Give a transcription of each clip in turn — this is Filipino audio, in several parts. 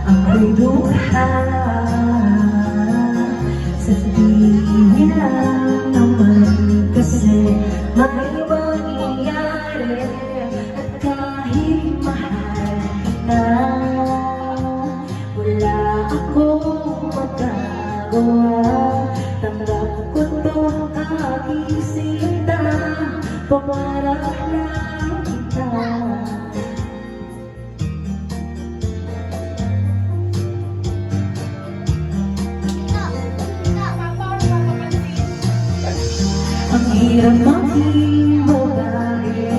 ako'y dukha. Sabihin lang naman kasi may mangyayari. At kahit mahal na, wala akong magagawa. Tanggap ko to aking sinta, pangarap lang kita. Ang hirap maging babae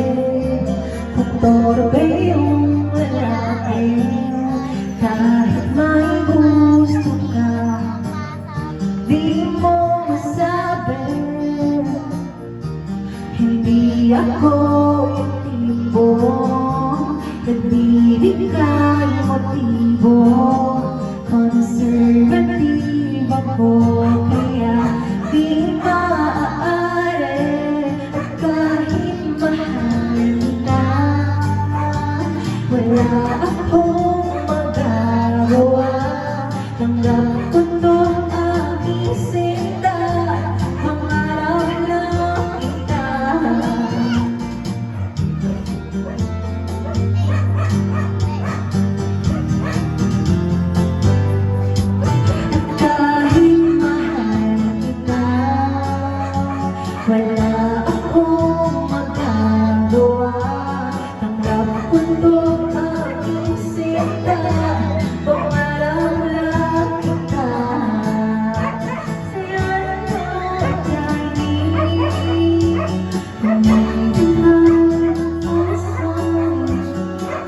kung torpe yung lalaki. Kahit may gusto ka, di mo masabi. Hindi ako yung tipo nagbibigay motibo. Conservative ako, kaya di maaari. At kahit mahal kita, wala akong magagawa. Tanggap ko to aking sinta, pangarap lang kita. Wala akong magagawa. Tanggap ko to aking sinta, pangarap lang kita. Sa'yo na nagkainin, kumain na ang sa'yo.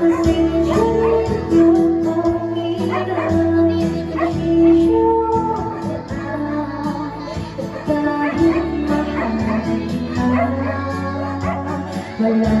Pasensya yung pangilan, isyo kahit mahal kita, wala